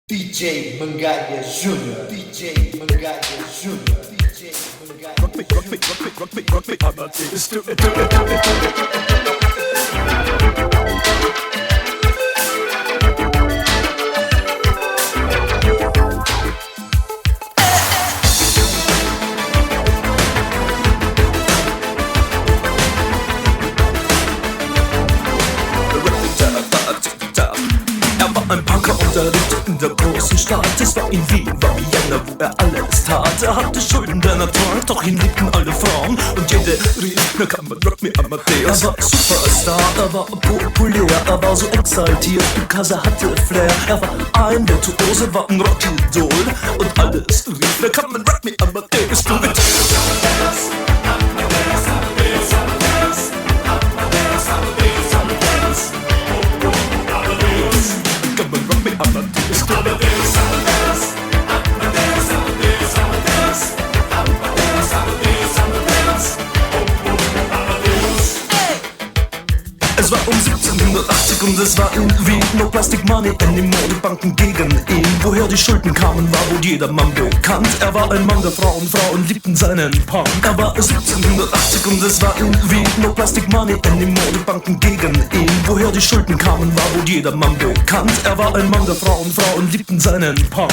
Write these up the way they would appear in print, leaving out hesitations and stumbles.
DJ Mangalha Jr. DJ Mangalha Jr. DJ Mangalha. Rock me, rock me, rock me, rock me, rock me. I'm a this do it, do it, do it, do it. Ein Punker und er lebte in der großen Stadt. Es war in Wien, war Vienna, wo er alles tat. Er hatte Schulden, der Natur, doch ihn liebten alle Frauen. Und jede rief, na kann man rock me Amadeus. Er war Superstar, er war populär, er war so exaltiert, because er hatte Flair. Er war ein Virtuose, war ein Rockidol. Und alles rief, na kann man rock me Amadeus. Du mit Es war um 1780 und es war in Wien. No Plastic Money anymore, die Banken gegen ihn. Woher die Schulden kamen, war wohl jedermann bekannt. Er war ein Mann der Frauen, Frauen liebten seinen Punk. Er war 1780 und es war in Wien. No Plastic Money anymore, die Banken gegen ihn. Woher die Schulden kamen, war wohl jedermann bekannt. Er war ein Mann der Frauen, Frauen liebten seinen Punk.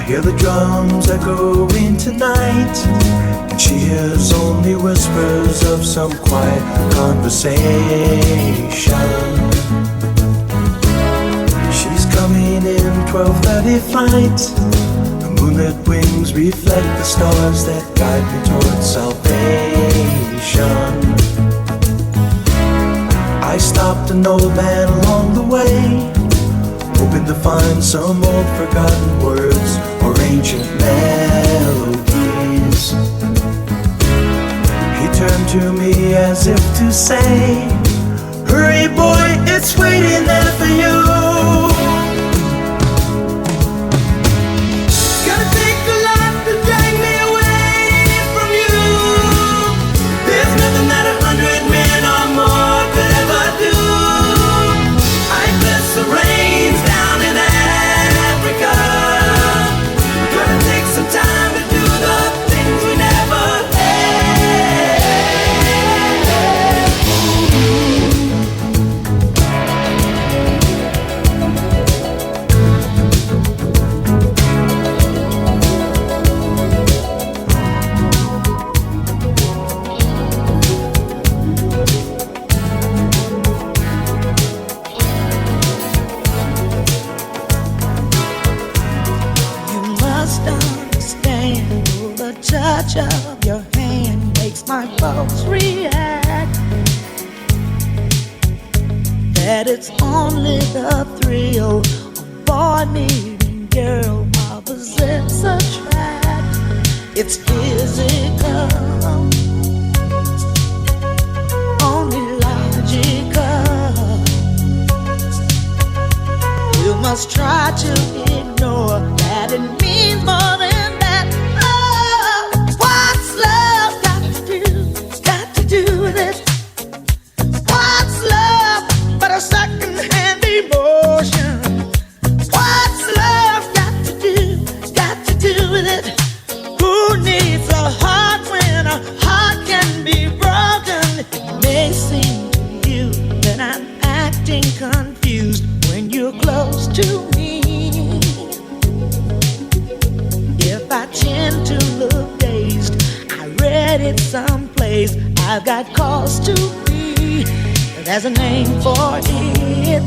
Hear the drums echoing tonight, and she hears only whispers of some quiet conversation. She's coming in 12:30 flight. The moonlit wings reflect the stars that guide me towards salvation. I stopped an old man along the way, hoping to find some old forgotten words or ancient melodies. He turned to me as if to say, hurry boy, it's waiting there for you. Gonna take a lot to drag me away from you. There's nothing that 100 men or more could ever do. I bless the rains down in Africa. Gonna take some time to do the things we never touch of your hand makes my pulse react. That it's only the thrill of boy meeting girl opposites attract. It's physical, only logical. You must try to ignore that it means more than second-hand emotion. What's love got to do with it? Who needs a heart when a heart can be broken? It may seem to you that I'm acting confused when you're close to me. If I tend to look dazed, I read it someplace. I've got cause to be. There's a name for it.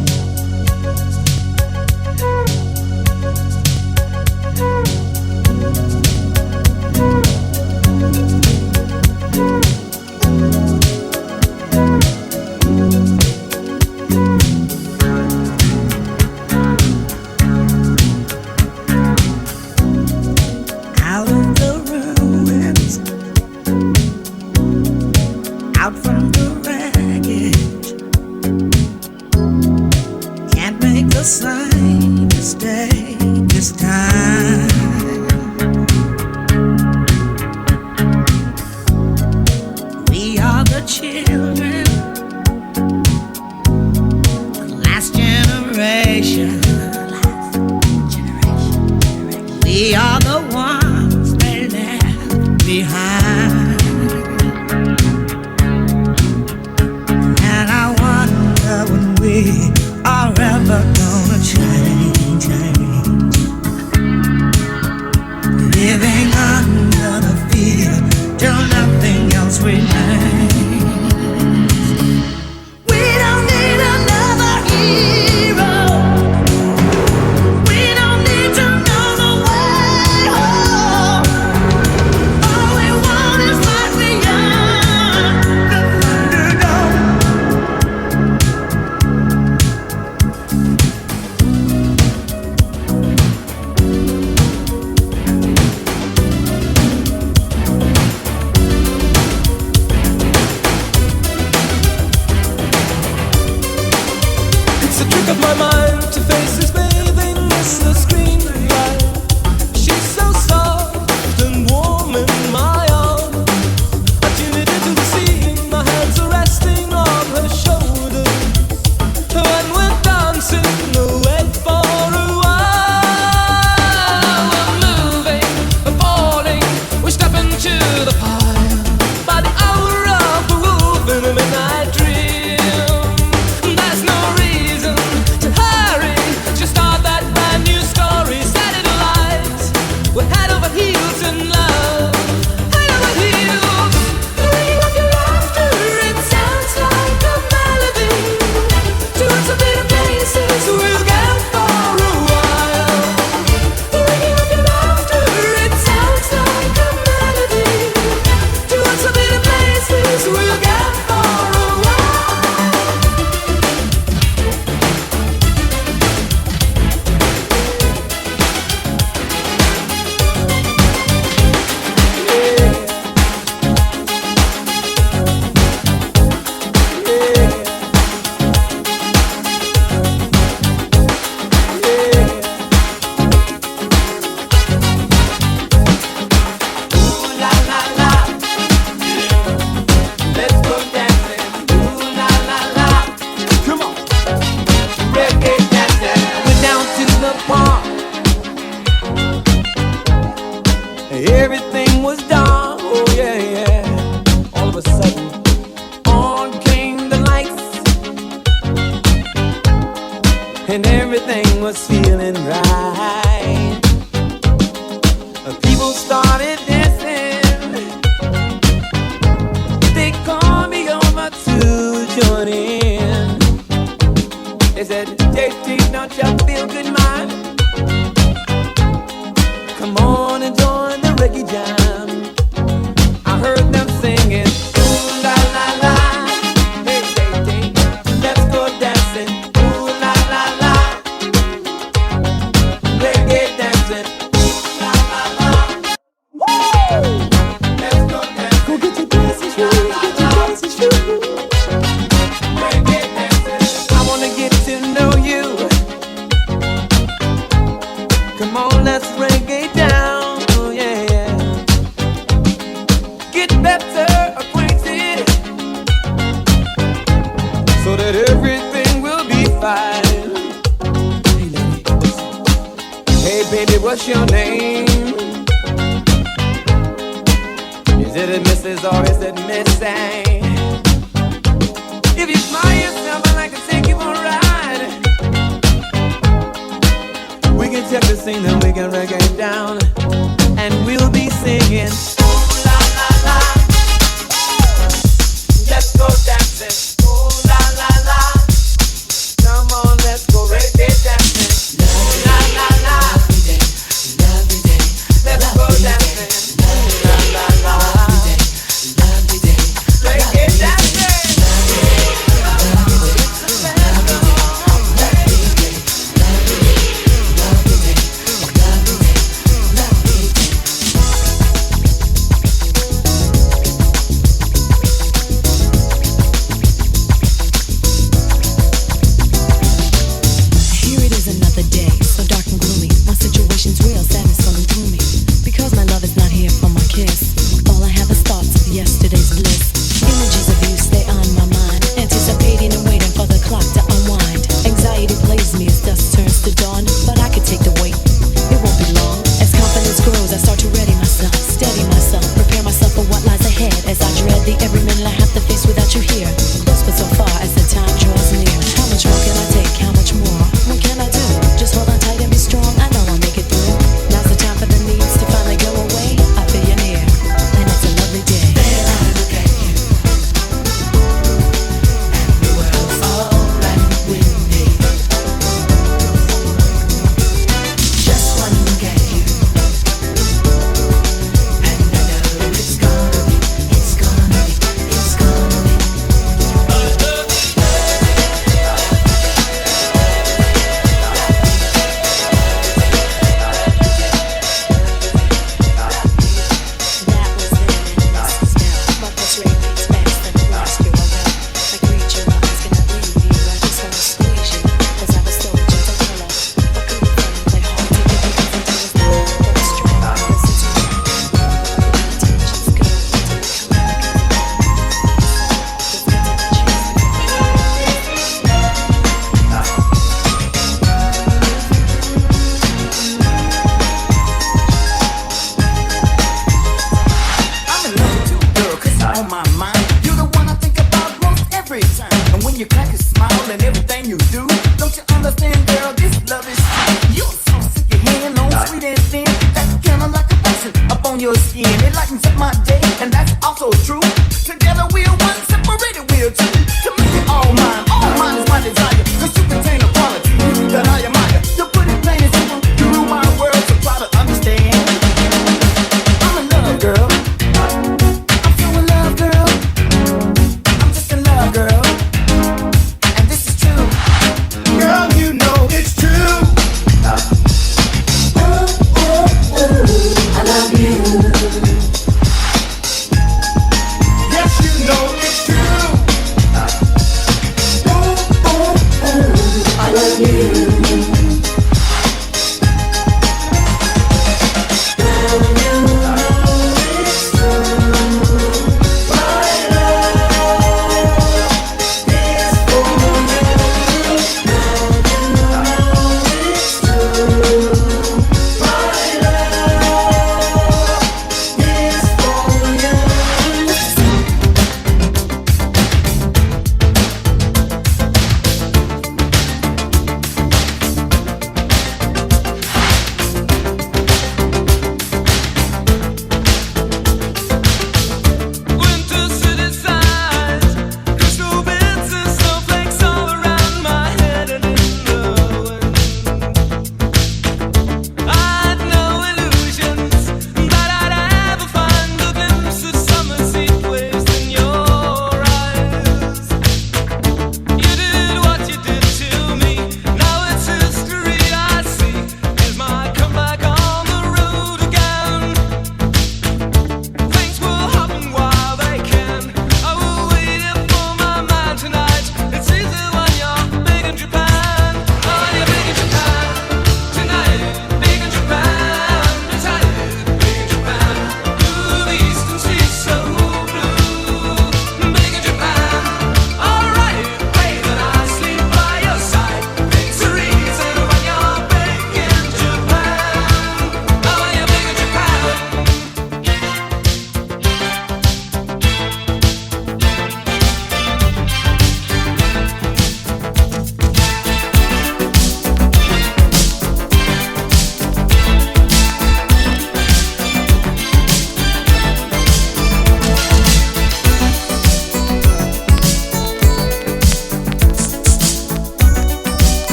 the same mistake this time. We are the children, the last generation. We are the ones they left behind. And I wonder when we are ever gonna change. Living under the fear till nothing else remains. We don't need another hero. We don't need to know the way home. All we want is life beyond the Thunderdome. It's a trick of my mind to face this bathing in the screen light. She's so soft and warm in my arms. I tune it into the scene, my hands are resting on her shoulders. When we're dancing away for a while, we're moving, we're falling, we step into the fire. By the hour of the wolf in a midnight dream, there's no reason to hurry. Just start that brand new story, set it alight. We're head over heels in love, head over heels. The ringing of your laughter, it sounds like a melody. To us a bit of places we'll get for a while. The ringing of your laughter, it sounds like a melody. To us a bit of places we'll get for a while. Let's go dancing. Ooh la la la. Come on. Reggae dancing. We're down to the park. Everything was dark. Oh yeah, yeah. All of a sudden, on came the lights, and everything was feeling right. People started dancing. They called me over to join in. They said, JT, don't you feel good, man? Come on and join the reggae jam. I heard them singing, ooh la la la. Hey, hey, hey, let's go dancing. Ooh la la la. Reggae dancing. Ooh la la la. Woo! Let's go dancing. Go get your dancing shoes, get your dancing shoes. Reggae dancing. I wanna get to know you. Come on, let's reggae down. Oh yeah, yeah. Get better acquainted, so that everything will be fine. Hey lady, hey baby, what's your name? Is it a Mrs. or is it Missing? If you smile yourself, I'd like to take you for a ride. We can check the scene and we can reggae down, and we'll be singing ooh la la la. Let's go dancing. Ooh la la la. Come on, let's go reggae dancing. Ooh la la la. Let's go dancing. Ooh la la la. Reggae dancing.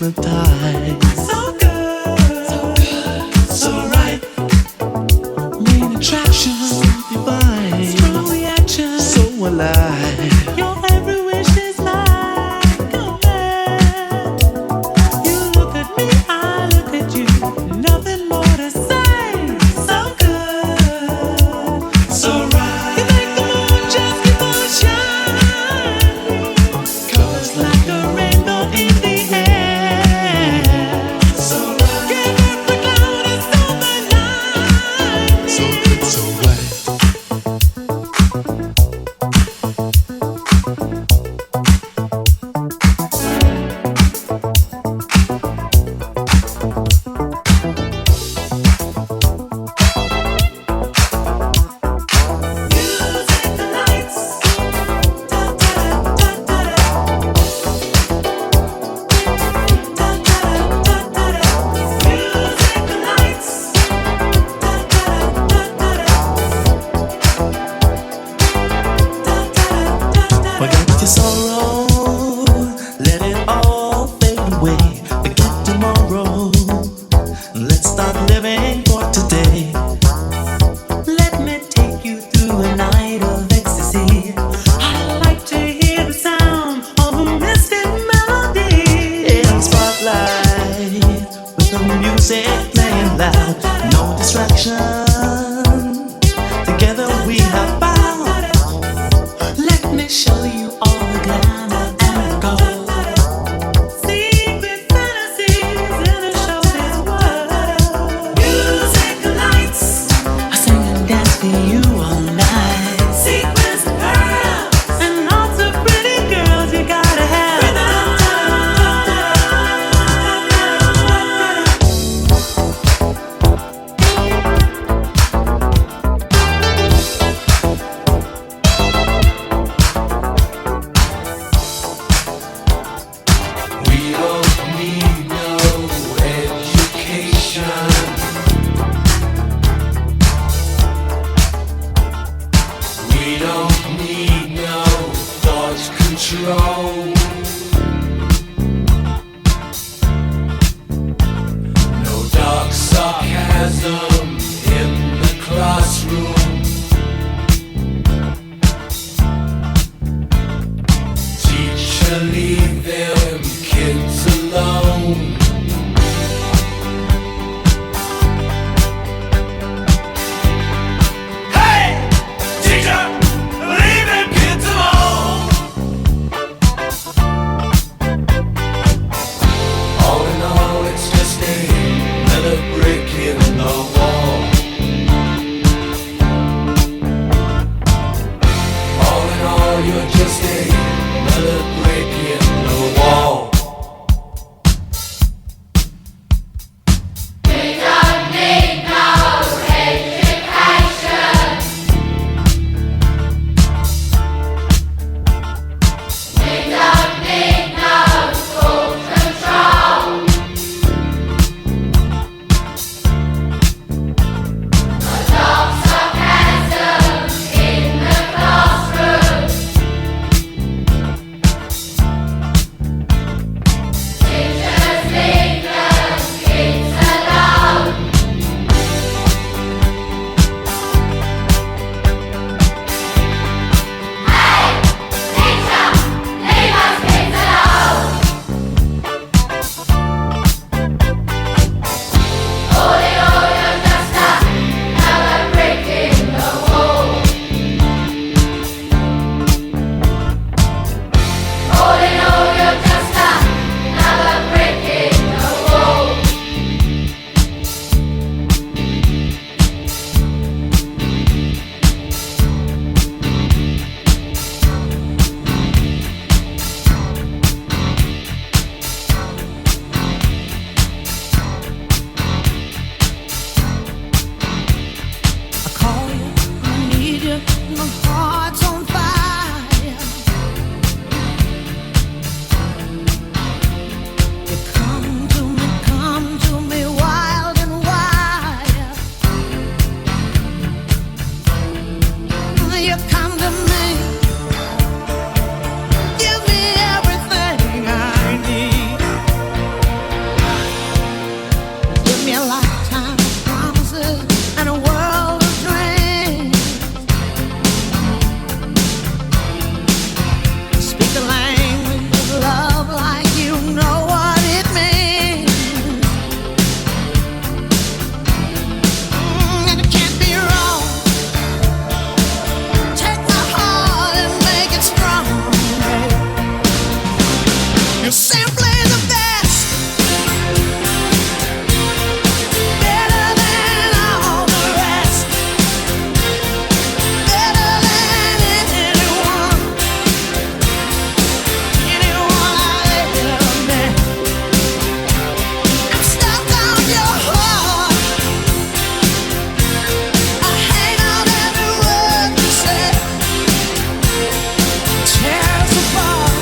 hypnotized. So good, so good, so right. Main attraction, divine. Strong reaction, so alive. Your every wish is like a man. You look at me, I look at you. Nothing more to say. So good, so right. You make the moon just keep on shining. Colors like a rainbow in the air. So right. Give every cloud a silver lining. So good, so right. simply the best. Better than all the rest. Better than anyone. Anyone I've ever met. I'm stuck on your heart. I hang on every word you say. Tears apart.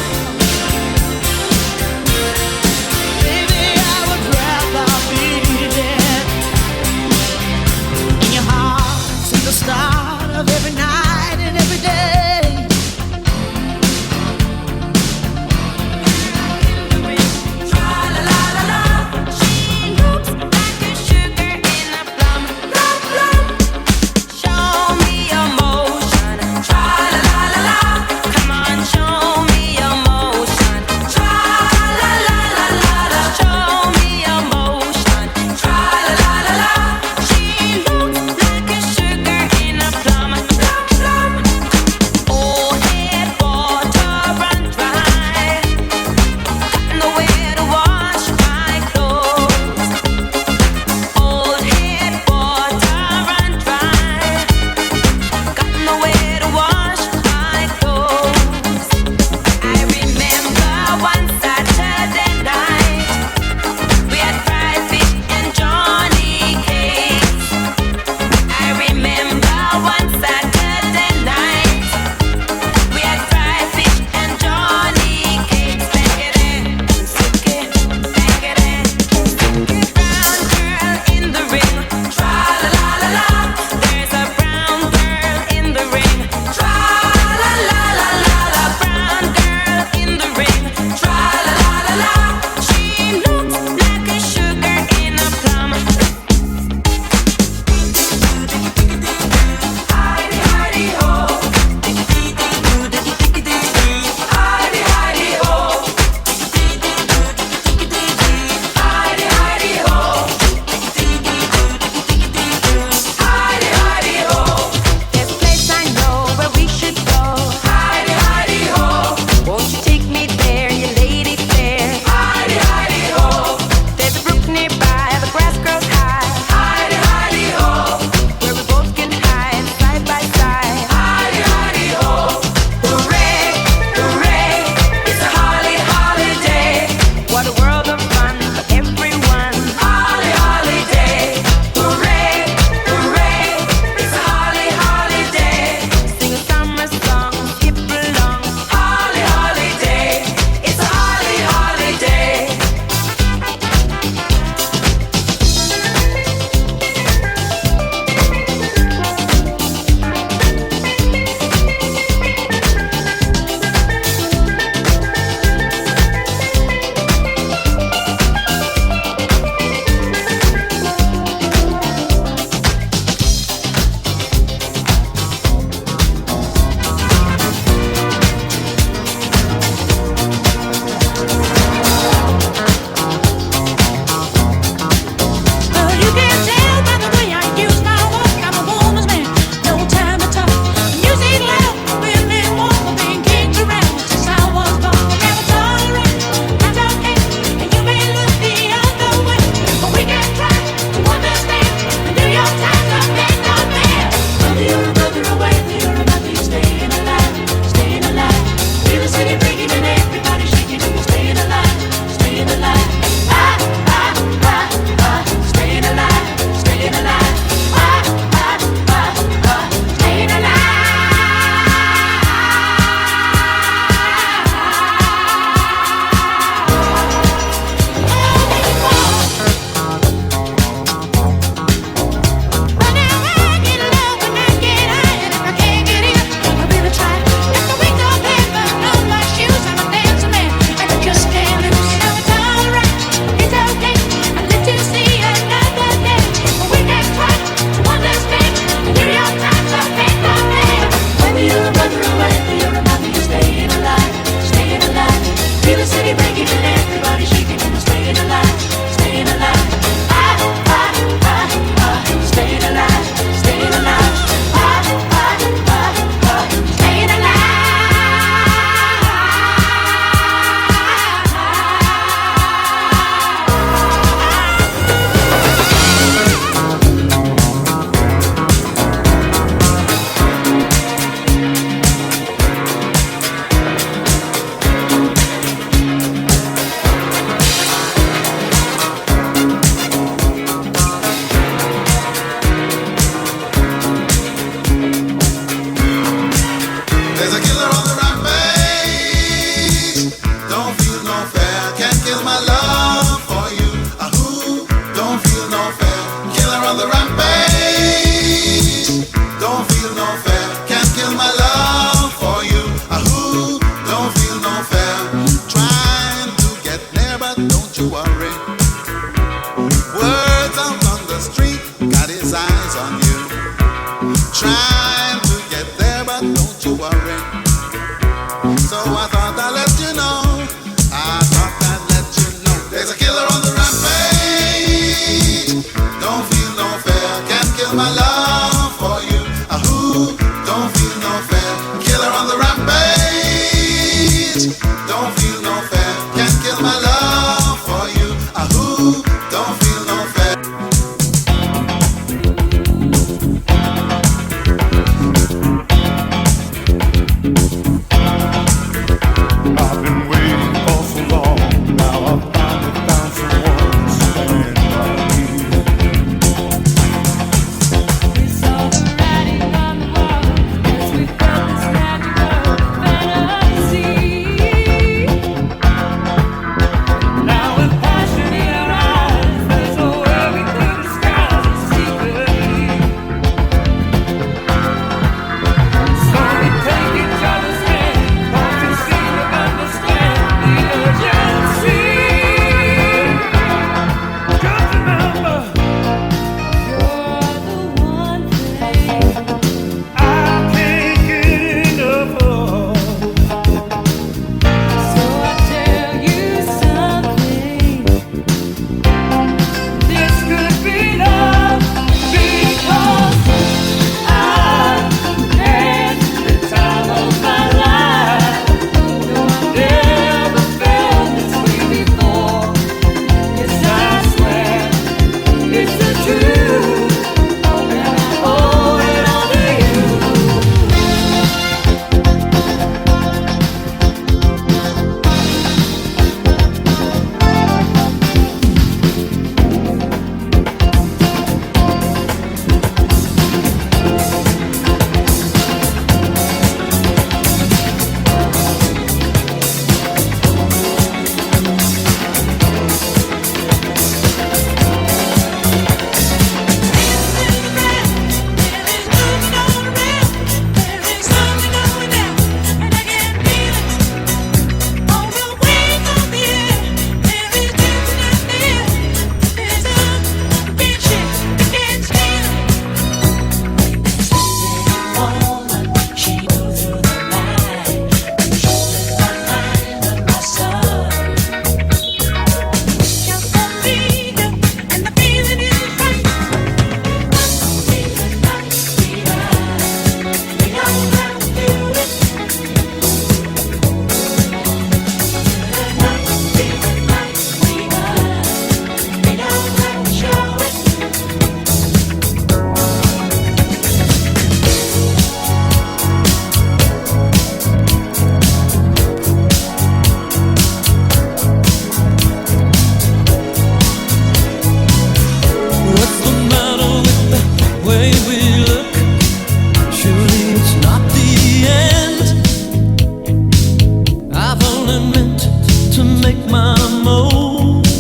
to make my emotions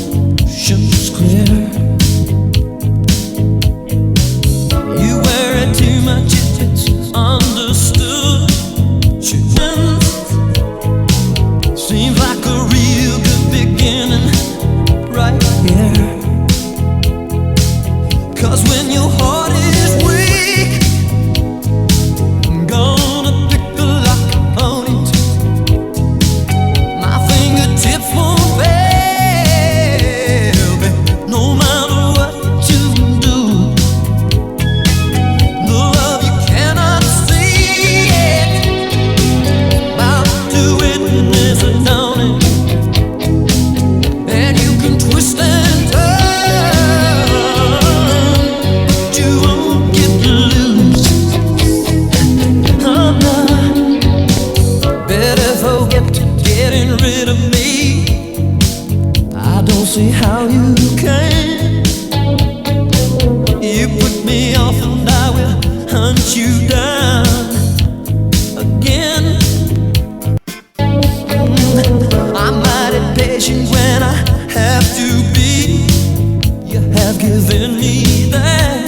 clear. You worry too much if it's understood. Seems like a real good beginning right here. 'Cause when your heart is weak, I'm gonna pick the lock on it. My fingertips won't fail me, no matter what you do. The love you cannot see it, about to witness it down it. And you can twist and turn, but you won't get loose. Oh no, better forget getting rid of me. I don't see how you can. You put me off and I will hunt you down again. I'm mighty patient when I have to be. You have given me that.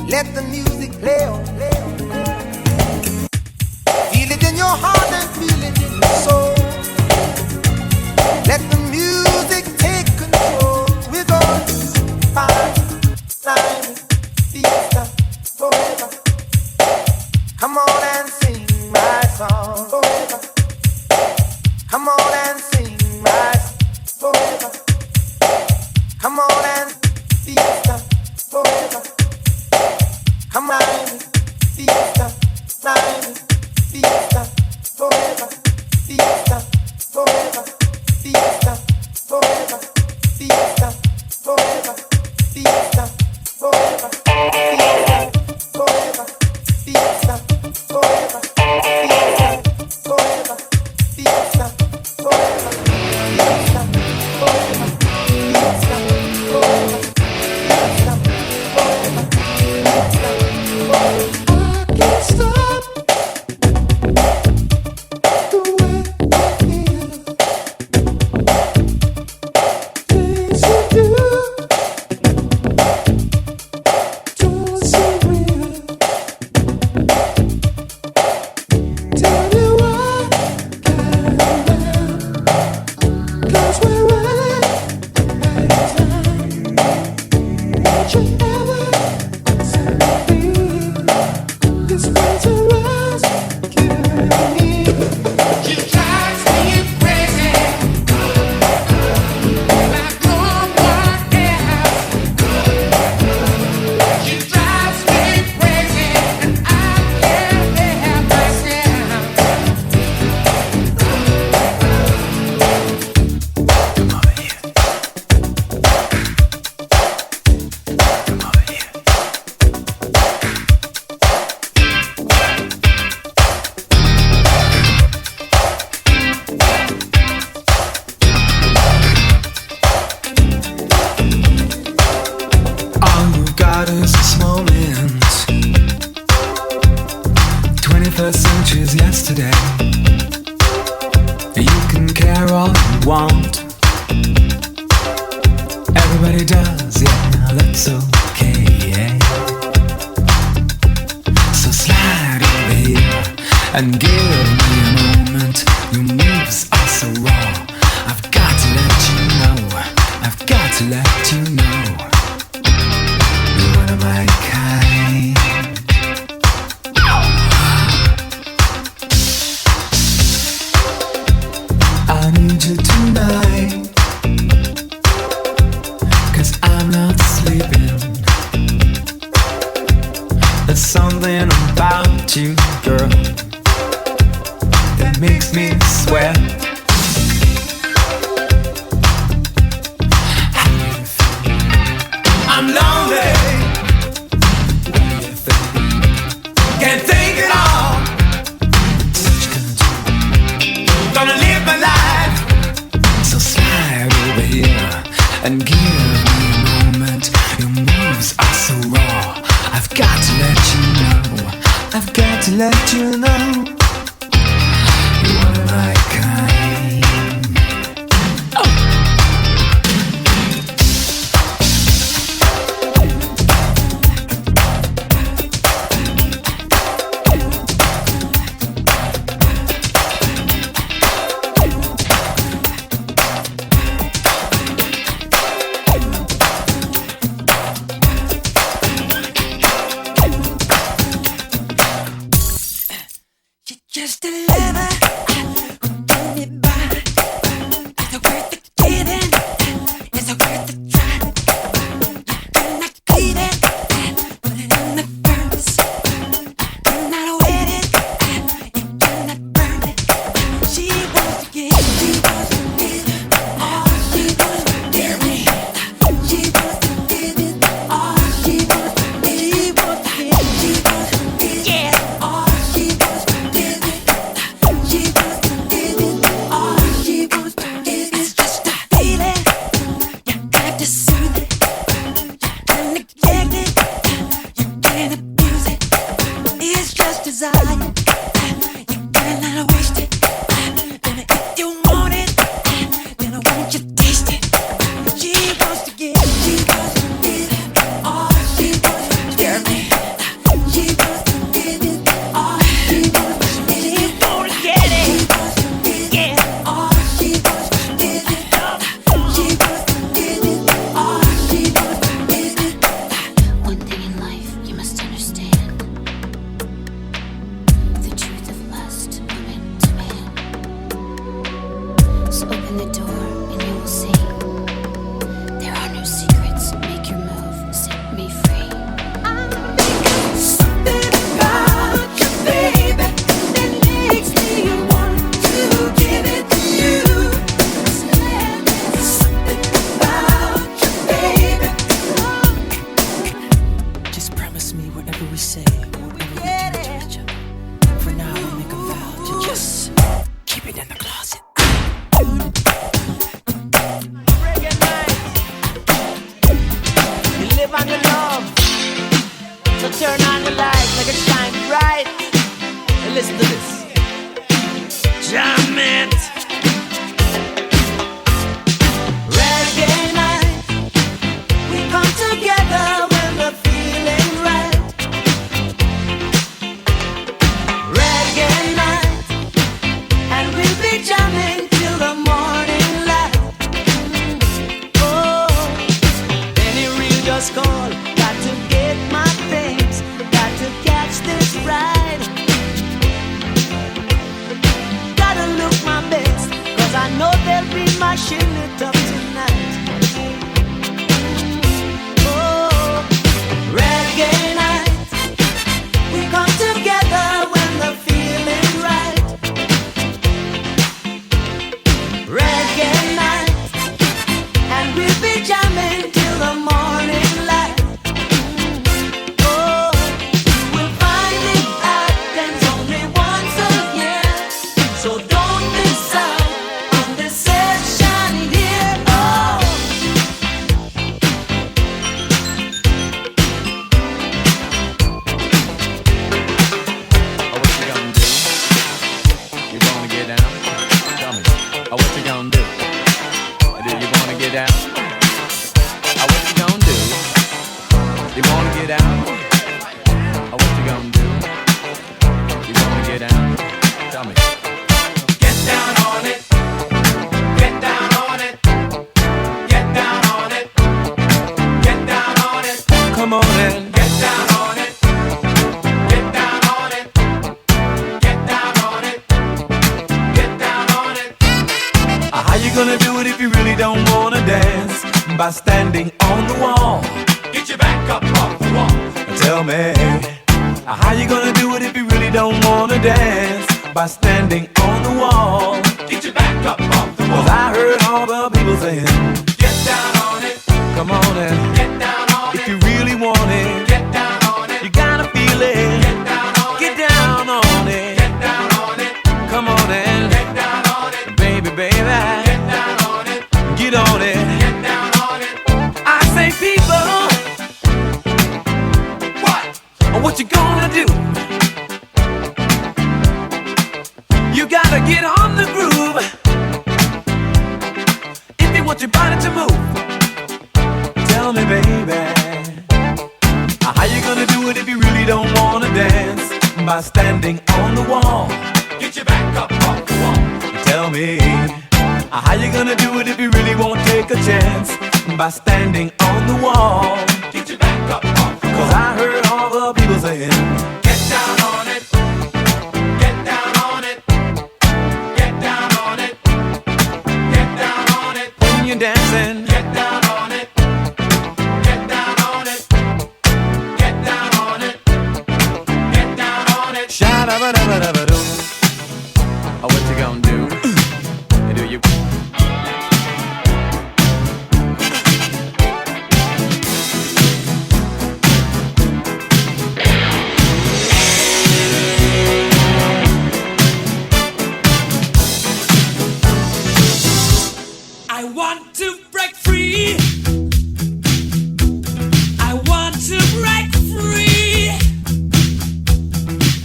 Let the music play on. Feel it in your heart and feel it in your soul. Let the music take control. We're going to find fiesta forever. Come on and sing my song forever. Come on and sing my song forever. Come on and fiesta forever. Come on, fiesta, fiesta, forever, fiesta, forever, fiesta, forever, fiesta, forever, fiesta, forever, fiesta, forever, fiesta, forever, fiesta, forever, fiesta, forever, fiesta, forever, fiesta, forever. Stop the way I feel. Everybody does, yeah, that's okay, yeah. So slide over here and give me a moment. Your moves are so raw. I've got to let you know. I've got to let you know. You're one of my kind. I need you tonight, 'cause I'm not sleeping. There's something about you, girl, that makes me sweat. I'm lonely. Can't take it all. Gonna live my life. So slide over here and give me a moment. Your moves are so raw. I've got to let you know. I've got to let you know. You're one of my kind. Just a lover who can be by. Is it worth the giving? Is it worth the try? You cannot leave it. Put it in the furnace. You're not with it. You cannot burn it. She wants to give. She wants to give it all. She wants to give me. She wants to give it all. She wants to give. She wants to give. She wants to give. Yeah. All she wants to give it. She wants to give it all. She wants to give it. It's just a feeling. You got to soothe it. You can't neglect it. You can't abuse it. It's just desire. You cannot waste it. Then if you want it, then I want you to taste it. She wants to give. She wants to give it all. She wants to give me. She wants to give it all. She wants to give it. She won't get it. She wants to give it all. She wants to give it all. She wants to give it all. She wants to give it. One thing in life you must understand: the truth of lust, woman to man. So open the door and you will see there are no secrets. Make your move, set me free. Something about you, baby, that makes me want to give it to you. Something about you, baby. Just promise me whatever we say, whatever we do to each other. For now, we make a vow to just keep it in the closet. Reggae night. You live on your love. So turn on the light, make it shine bright. And listen to this. Jam it. Reggae night. We come together when we're feeling right. Reggae night. And we'll be jamming till the morning light. Oh, any real just call. Got to get my things. Got to catch this ride. Gotta look my best, 'cause I know they'll be mashing it up tonight. Oh, reggae night. We come together when the feeling right. Reggae night. And we'll be jamming till the morning light. gonna do it if you really don't wanna dance? By standing on the wall. Get your back up off the wall. Tell me, how you gonna do it if you really don't wanna dance? By standing on the wall. Get your back up off the wall. 'Cause I heard all the people saying, get down on it. Come on and get down on it. If you really want it, get down on it. You gotta feel it. Get down on it. Get down on it. Get down on it. Come on and get down on it. Baby, baby. Get down on it. Get on it. Get down on it. I say people, what you gonna do? You gotta get on the groove if you want your body to move. Tell me, baby, how you gonna do it if you really don't wanna dance? By standing on the wall. Get your back up off the wall. Tell me, how you gonna do it if you really won't take a chance? By standing on the wall. Get your back up off the wall. 'Cause I heard all the people saying, get down on it. Get down on it. Get down on it. Get down on it. When you're dancing, get down on it. Get down on it. Get down on it. Get down on it. Sha-da-ba-da-ba-da-ba-doo. Oh, what you gonna do? Do you? I want to break free. I want to break free.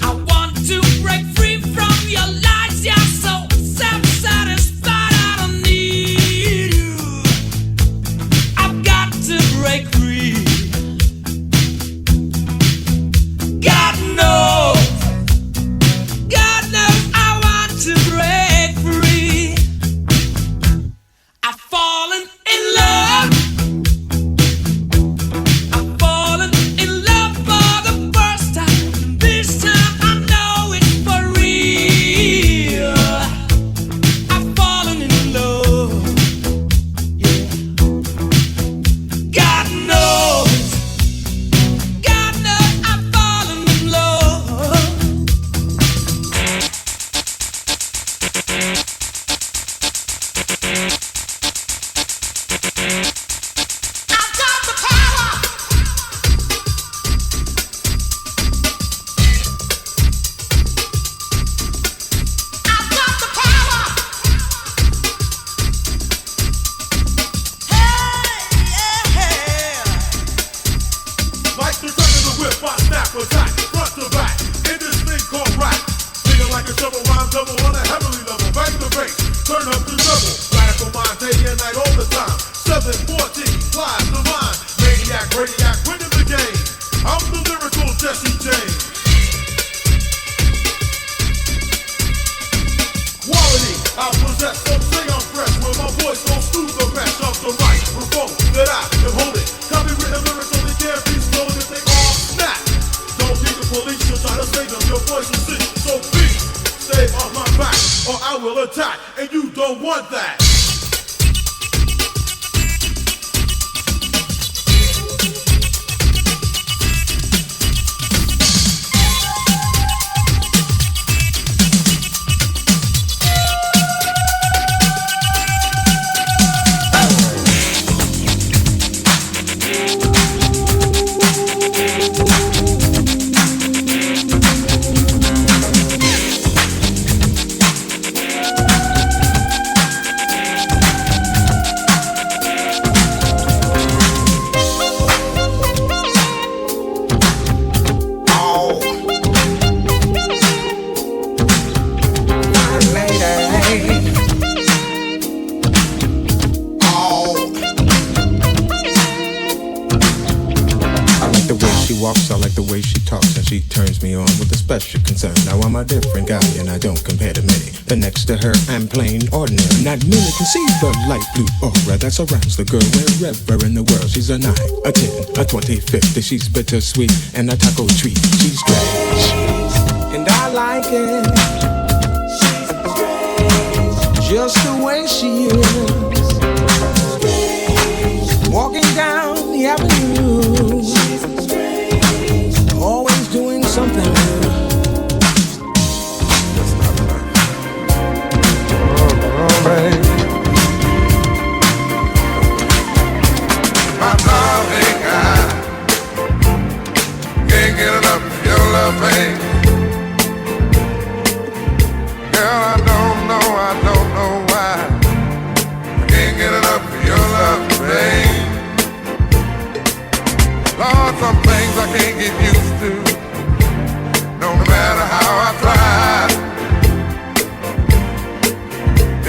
I want to break free from your lies. You're so self-satisfied. I don't need you. I've got to break free. God knows I want to break free. I've fallen in love. I've fallen in love for the first time. This time I know it's for real. I've fallen in love. Yeah. God knows I've fallen in love. I've got the power. I've got the power. Hey, yeah. Like the turn of the whip, I snap attack, front to back, in this thing called rap. Singing like a double rhyme double on a heavenly level. Bang the bass, turn up the double. Radical mind, day and night all the time. 714, flies the mind. Maniac, radiac, winning the game. I'm the lyrical Jesse James. Quality, I possess, some say I'm fresh. When my voice goes through the rest of the microphone that I am holding. Copywritten lyrics only can't be stolen if they all snap. Don't need the police to try to save them. Your voice will sing, so please stay on my back, or I will attack, and you don't want that. walks, I like the way she talks, and she turns me on with a special concern. Now I'm a different guy, and I don't compare to many. But next to her, I'm plain ordinary. Not many can see the light blue aura that surrounds the girl wherever in the world. She's a 9, a 10, a 20, 50. She's bittersweet and a taco treat. She's strange, and I like it. She's strange. just the way she is. Walking down the avenue, always doing something new. My darling, I can't get enough of your love, babe. Girl, I don't know why. I can't get enough of your love, babe. Lord, some things I can't get used to, no matter how I try.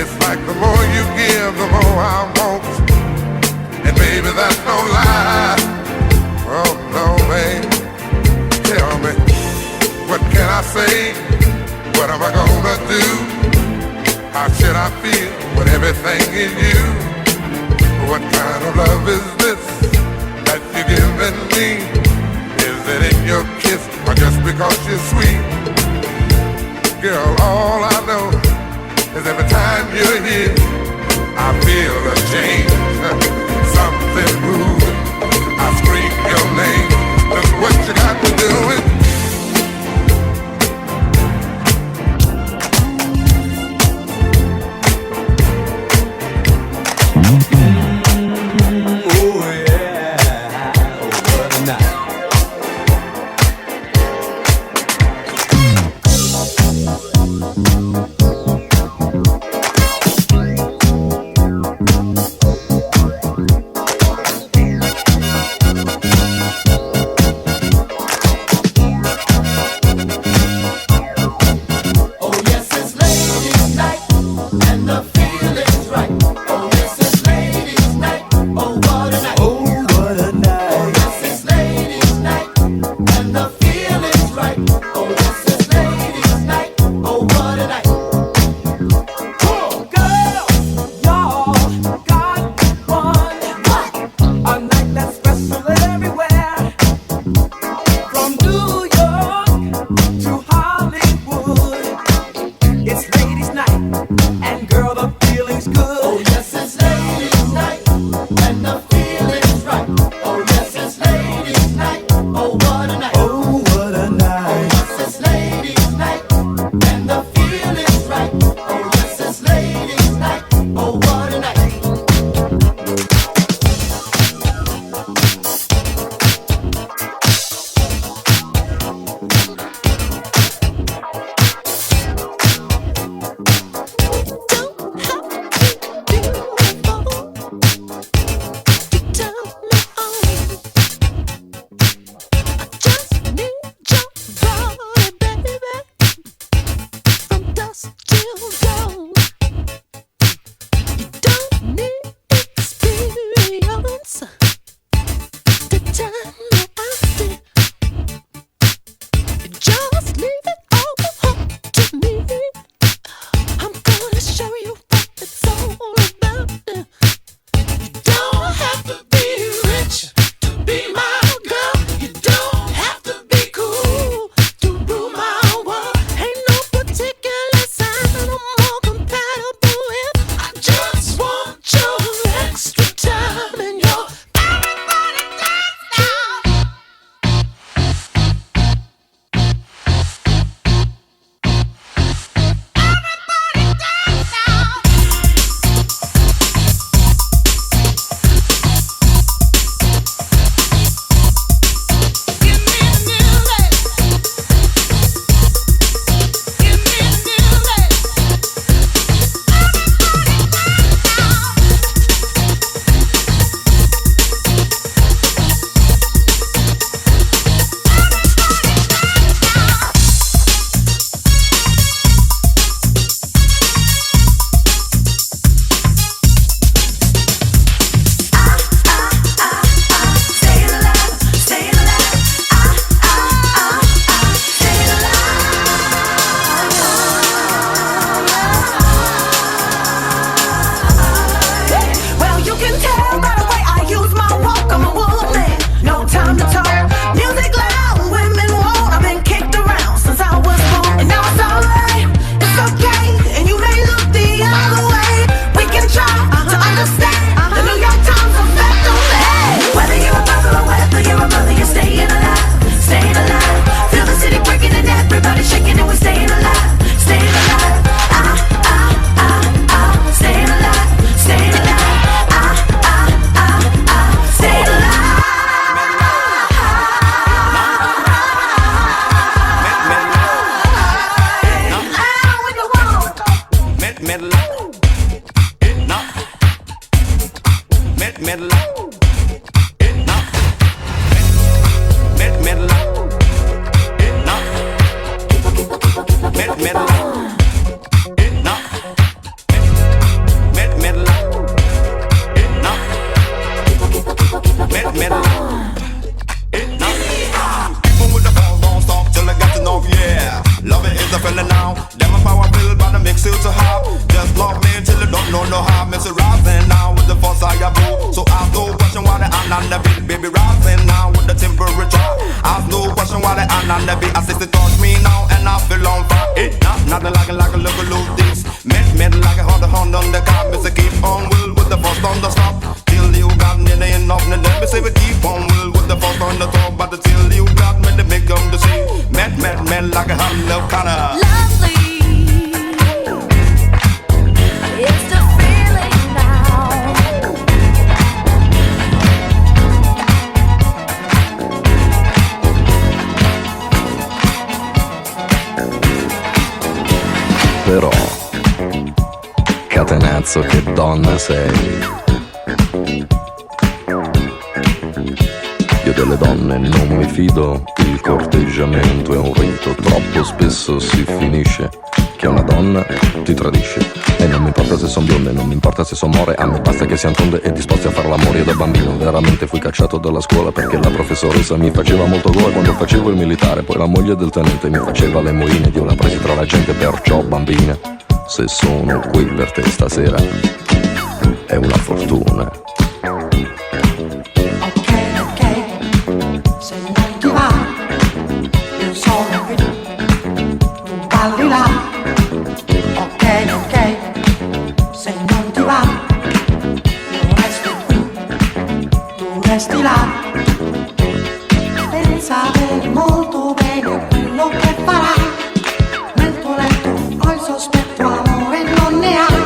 It's like the more you give, the more I want. And baby, that's no lie. Oh no, babe. Tell me, what can I say? What am I gonna do? How should I feel with everything in you? What kind of love is this that you're giving me? Is it in your kiss or just because you're sweet? Girl, all I know is every time you're here, I feel a change. Something moving, I scream your name. Look what you got me doing. Oh yeah, what a night. metal. People with the balls don't stop till I got to know, yeah. Love it is a feeling now. Damn, my power filled by the mix to hop. Just love me until you don't know how. Miss it rising now with the force I got boo. So I no question why I'm on the beat, baby, rising now with the temperature. I no question why I'm on the beat. I say to touch me now and I feel on fire. It nothing like a look a loose this. Meant like a hard on the car. Miss it keep on will with the force on the stop. Till you got me the end of the day. Me say we keep on will with the force on the top. But till you got me the big on the sea. Met like a hot love kinda lovely. It's the feeling now. Però, catenazzo, che donna sei. Io delle donne non mi fido, il corteggiamento è un rito, troppo spesso si finisce che una donna ti tradisce. E non mi importa se son bionde, non mi importa se son more, a me basta che siano tonde e disposti a far l'amore. Io da bambino veramente fui cacciato dalla scuola perché la professoressa mi faceva molto gola quando facevo il militare. Poi la moglie del tenente mi faceva le moine ed io la presi tra la gente, perciò bambina, se sono qui per te stasera è una fortuna. Balli là, ok, se non ti va, io resto qui, tu resti là. Pensate molto bene a quello che farai, nel tuo letto ho il sospetto, amore non ne hai.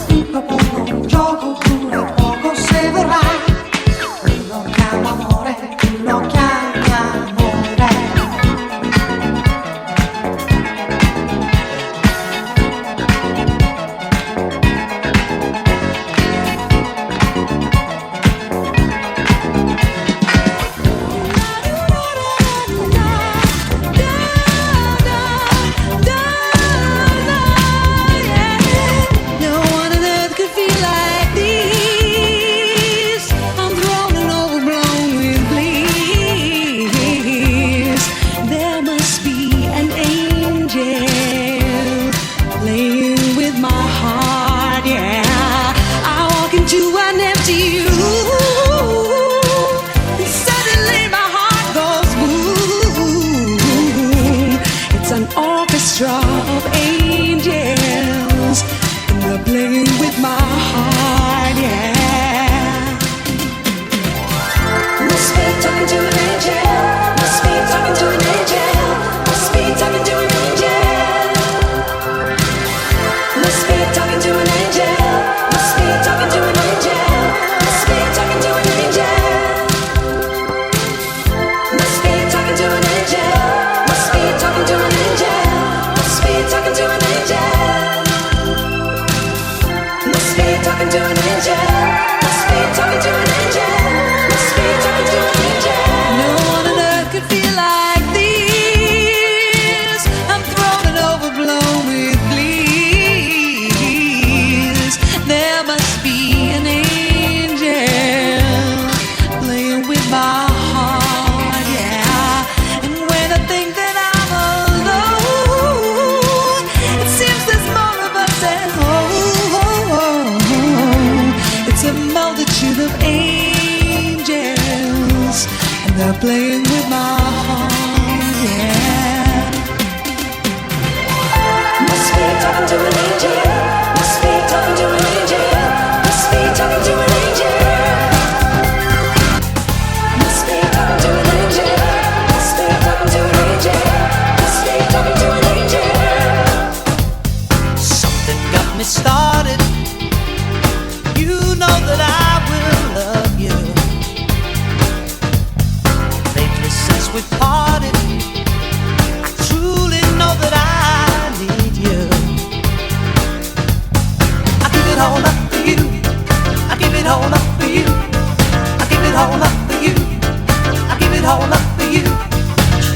Ti propongo un gioco, dura poco se vorrai, lo chiamo amore, lo chiami amore. Playing with my heart, yeah. Must be talking to an angel. Must be talking to an angel. Must be talking to an angel. Must be talking to an angel. Must be talking to an angel. Must be talking to an angel. Something got me started. You know that I will love you. Since we parted, I truly know that I need you. I give it all up for you. I give it all up for you. I give it all up for you. I give it all up for you.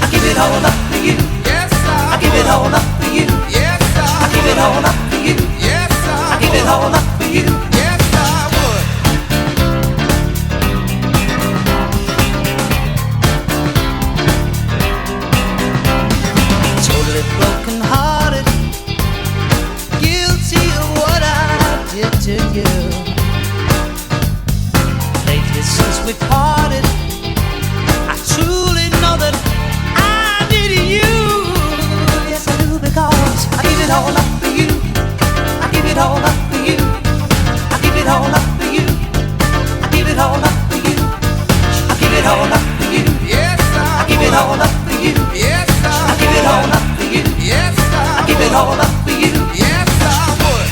I give it all up for you. Yes, I give it all up for you. Yes, I give it all up for you. Yes, I give it all up for you. Yes, I would. we parted, I truly know that I need you. Yes, I do, because I give it all up for you. I give it all up for you. I give it all up for you. I give it all up for you. I give it all up for you. Yes, I give it all up for you. Yes, I give it all up for you. Yes, I give it all up for you. Yes, I would.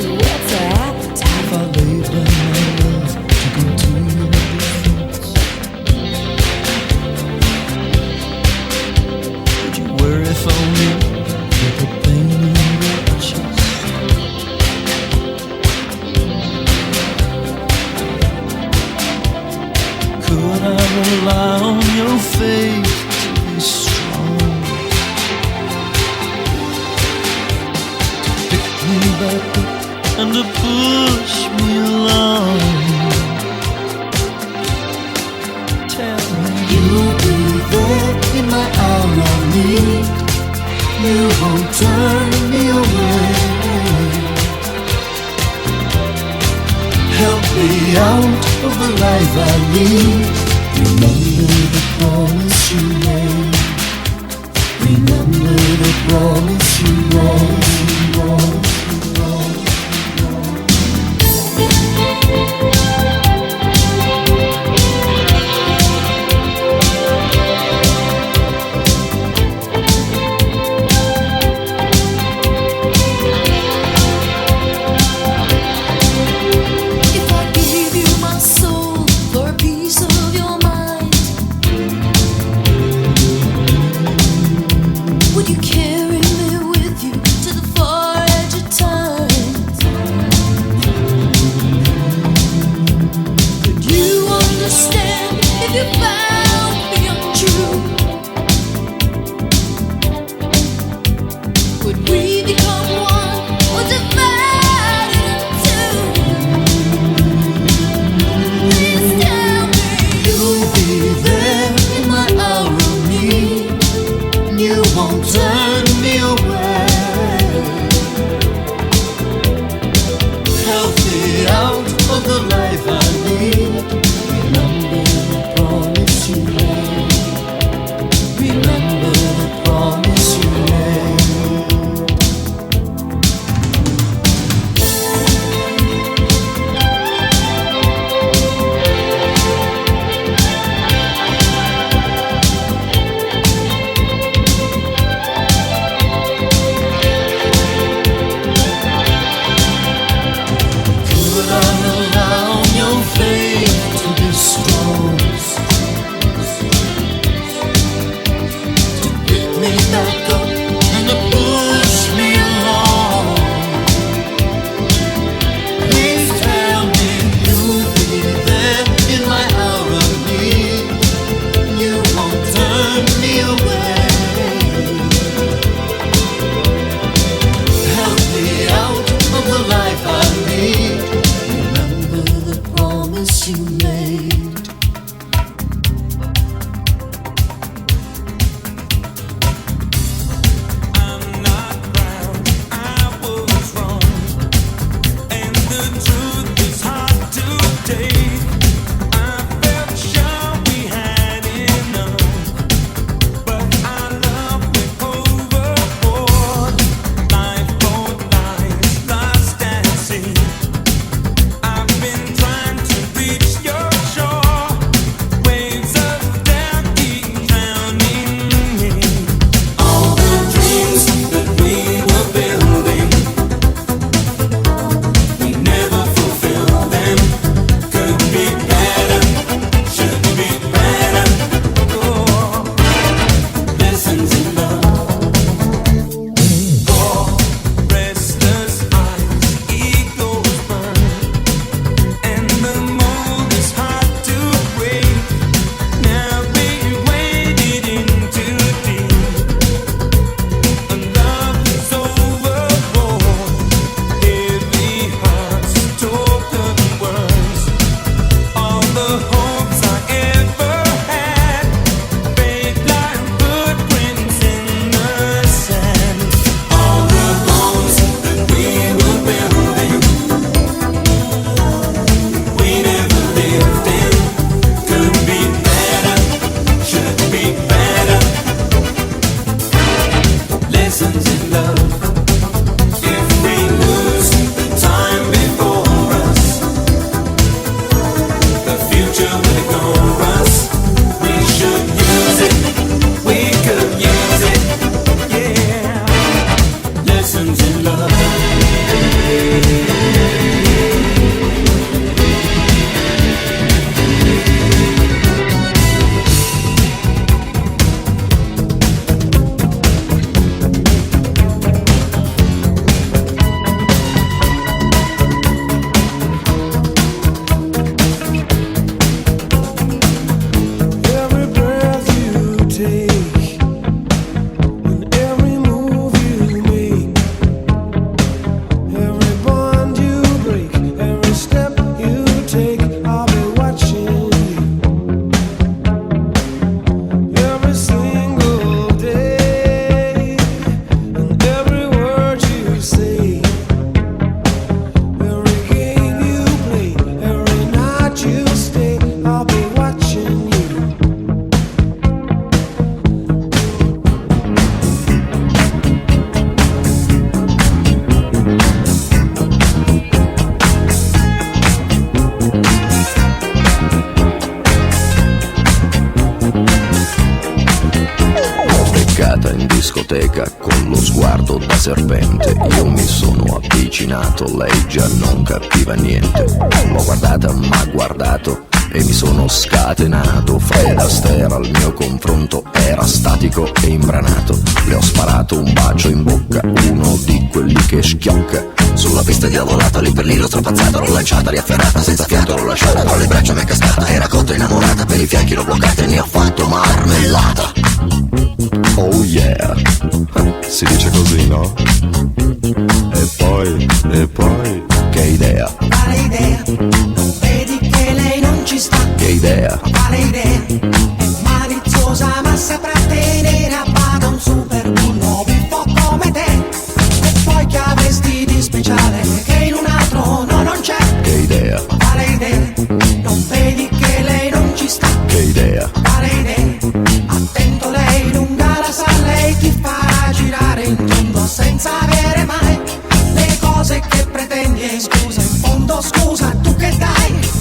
What's the appetite for later? To go to Could I rely on your faith to be strong, to pick me back up and to push me along? Tell me You'll be there in my hour of need. You won't turn me away. Help me out of the life I need. Remember the promise you made. Remember the promise you made. I've been trying to reach your shore. discoteca con lo sguardo da serpente. Io mi sono avvicinato, lei già non capiva niente. L'ho guardata, m'ha guardato e mi sono scatenato. Fred Astaire al mio confronto era statico e imbranato. Le ho sparato un bacio in bocca, uno di quelli che schiocca. Sulla pista diavolata, lì per lì l'ho strapazzata, l'ho lanciata, riafferrata, senza fiato l'ho lasciata, tra le braccia m'è cascata, era cotta innamorata, per i fianchi l'ho bloccata e ne ho fatto marmellata. Oh yeah, si dice così, no? E poi, che idea? Quale idea? Non vedi che lei non ci sta? Che idea? Quale idea? È maliziosa ma saprà tenere a bada un super bullo buffo come te. E poi che avresti di speciale che in un altro no non c'è? Che idea? Quale idea? Non vedi che lei non ci sta? Che idea? Quale idea? Attento, lei lunga la sa, lei ti farà girare in tondo senza avere mai le cose che pretendi. E scusa, in fondo scusa, tu che dai?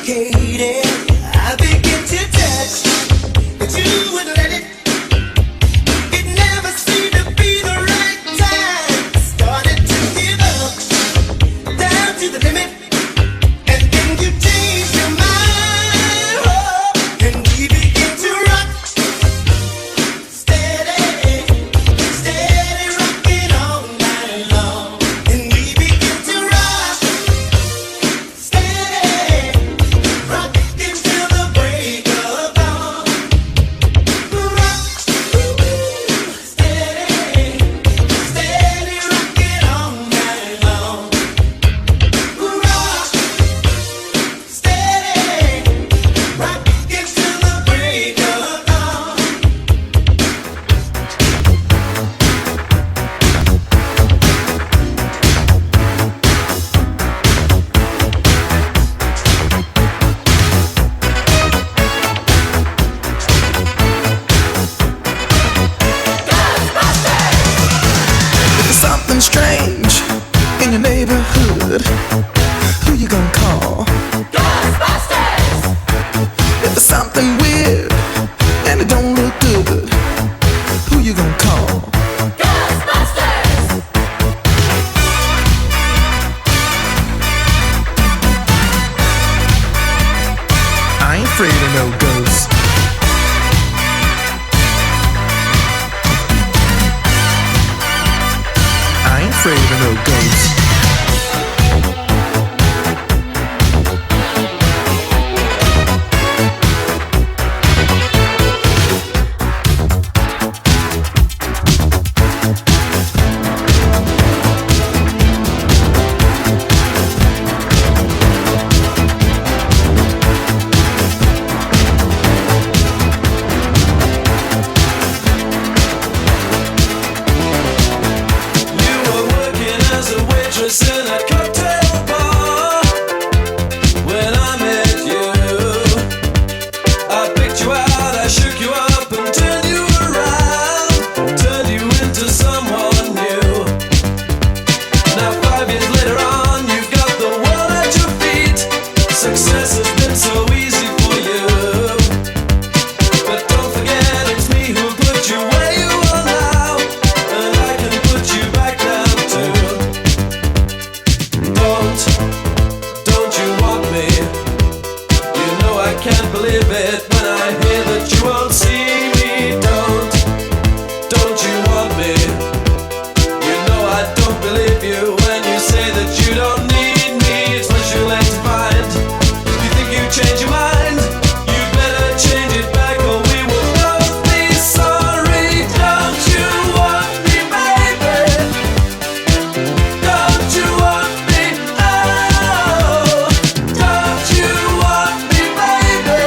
complicated. I begin to touch, but you would let it. It never seemed to be the right time. I started to give up, down to the limit, and then you changed your mind. Oh, and we begin to rock, steady, steady rocking all night long. And we begin to rock, steady, rocking till the break of dawn. Rock, steady, steady rocking all night long. Rock, steady, rocking till the break of dawn. If there's something strange in your neighborhood, who you gonna call? Ghostbusters! If there's something weird and it don't look good, who you gonna call? Ghostbusters! I ain't afraid of no ghosts. I ain't afraid of no ghosts. You were working as a waitress in a cocktail bar when I met you. I picked you out, I shook you up and turned you around, turned you into someone new. Now 5 years later on, you've got the world at your feet. Success has been so easy for you, but don't forget it's me who put you where you are now, and I can put you back down too. Don't you want me? You know I can't believe it when I hear that you won't see me. Don't you want me? You know I don't believe you when you say that you don't need me. It's much too late to find. You think you change your mind? You better change it back or we will both be sorry. Don't you want me, baby? Don't you want me? Oh, don't you want me, baby?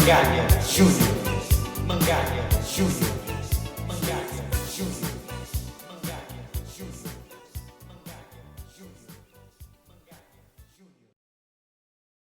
Mangalha Jr. Mangalha Jr.